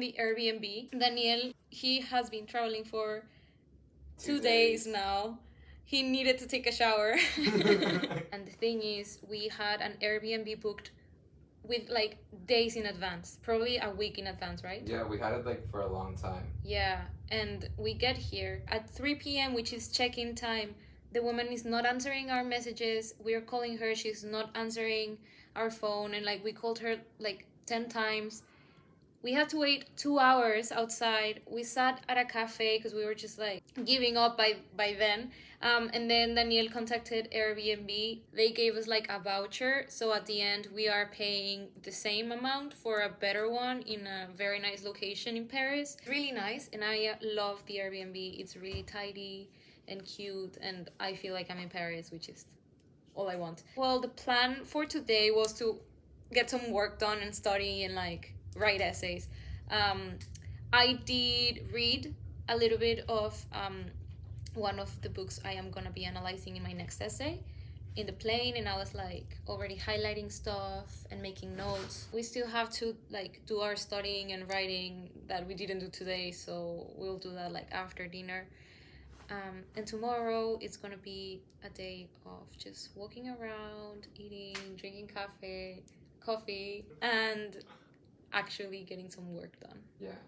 in the Airbnb. Daniel, he has been traveling for 2 days now. He needed to take a shower. And the thing is, we had an Airbnb booked with like days in advance, probably a week in advance, right? Yeah, we had it like for a long time. Yeah, and we get here at 3 p.m., which is check-in time. The woman is not answering our messages. We're calling her, she's not answering our phone, and like we called her like 10 times. We had to wait 2 hours outside. We sat at a cafe because we were just like giving up by then. And then Daniel contacted Airbnb. They gave us like a voucher. So at the end, we are paying the same amount for a better one in a very nice location in Paris. Really nice. And I love the Airbnb. It's really tidy and cute. And I feel like I'm in Paris, which is all I want. Well, the plan for today was to get some work done and study and like write essays. I did read a little bit of one of the books I am gonna be analyzing in my next essay in the plane, and I was like already highlighting stuff and making notes. We still have to like do our studying and writing that we didn't do today, so we'll do that like after dinner. And tomorrow it's gonna be a day of just walking around, eating, drinking coffee, and actually getting some work done. Yeah.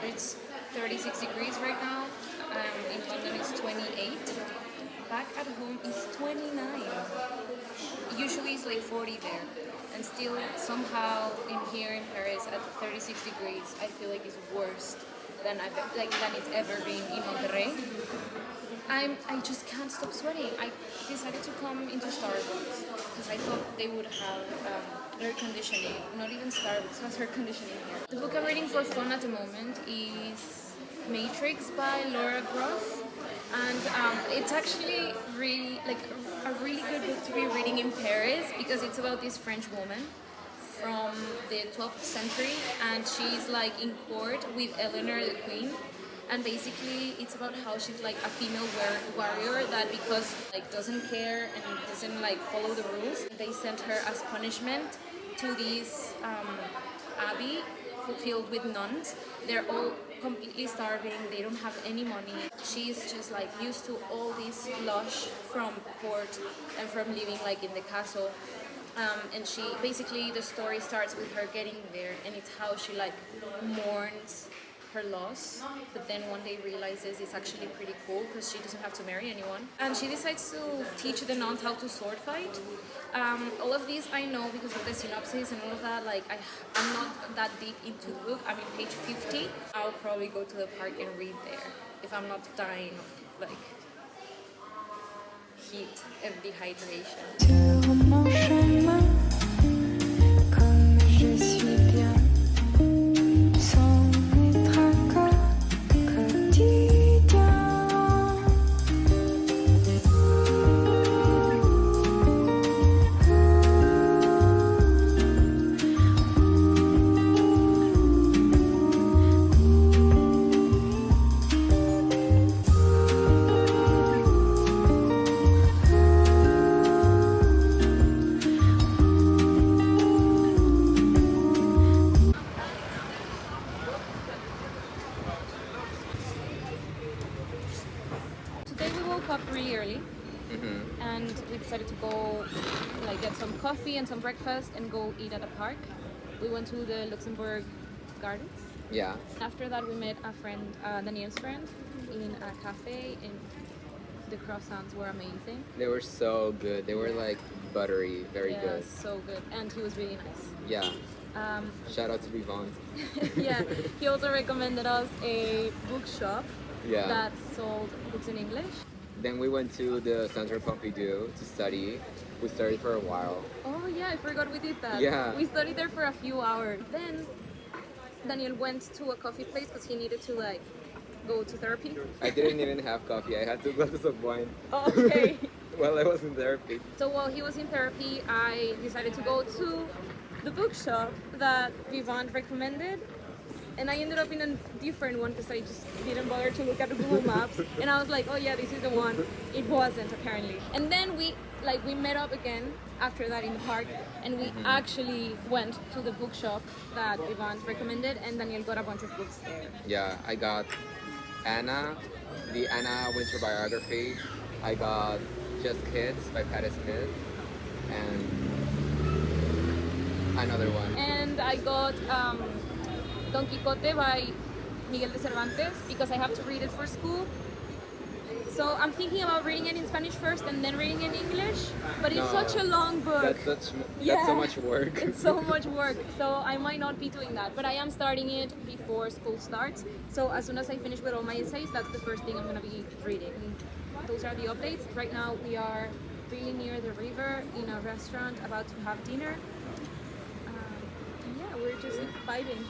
It's 36 degrees right now. In London it's 28. Back at home is 29. Usually it's like 40 there. And still somehow in here in Paris at 36 degrees, I feel like it's worse than it's ever been in Monterrey. I just can't stop sweating. I decided to come into Starbucks because I thought they would have air conditioning. Not even Starbucks has air conditioning here. The book I'm reading for fun at the moment is Matrix by Laura Groff, and it's actually really a really good book to be reading in Paris because it's about this French woman from the 12th century, and she's like in court with Eleanor the Queen. And basically it's about how she's like a female warrior that because like doesn't care and doesn't like follow the rules, they sent her as punishment to this abbey filled with nuns. They're all completely starving. They don't have any money. She's just like used to all this lush from court and from living like in the castle. And she basically, the story starts with her getting there, and it's how she like mourns her loss, but then one day realizes it's actually pretty cool because she doesn't have to marry anyone, and she decides to teach the nuns how to sword fight. All of these I know because of the synopsis and all of that. Like I'm not that deep into the book. I'm in page 50. I'll probably go to the park and read there if I'm not dying of like heat and dehydration. Sur mon chemin, comme je suis bien, sans mes tracas quotidiens. Today we woke up really early and we decided to go like get some coffee and some breakfast and go eat at a park. We went to the Luxembourg Gardens. Yeah. After that we met a friend, Daniel's friend, in a cafe, and the croissants were amazing. They were so good. They were like buttery, very Yeah, good. so good, and he was really nice. Yeah. Shout out to Vivant. Yeah, he also recommended us a bookshop Yeah. that sold books in English. Then we went to the Centre Pompidou to study. We studied for a while. Oh yeah, I forgot we did that. Yeah. We studied there for a few hours. Then Daniel went to a coffee place because he needed to like go to therapy. I didn't even have coffee. I had 2 glasses of wine. Oh, okay. While I was in therapy. So while he was in therapy, I decided to go to the bookshop that Vivant recommended. And I ended up in a different one because I just didn't bother to look at the Google Maps. And I was like, oh yeah, this is the one. It wasn't, apparently. And then we met up again after that in the park, and we actually went to the bookshop that Vivant recommended, and Daniel got a bunch of books there. Yeah, I got Anna, the Anna Winter biography. I got Just Kids by Patti Smith, and another one. And I got Don Quixote by Miguel de Cervantes because I have to read it for school. So I'm thinking about reading it in Spanish first and then reading it in English, but it's No, such a long book. That's Yeah. so much work. It's so much work, so I might not be doing that, but I am starting it before school starts. So as soon as I finish with all my essays, that's the first thing I'm going to be reading. Those are the updates. Right now we are really near the river in a restaurant about to have dinner. And yeah, we're just vibing.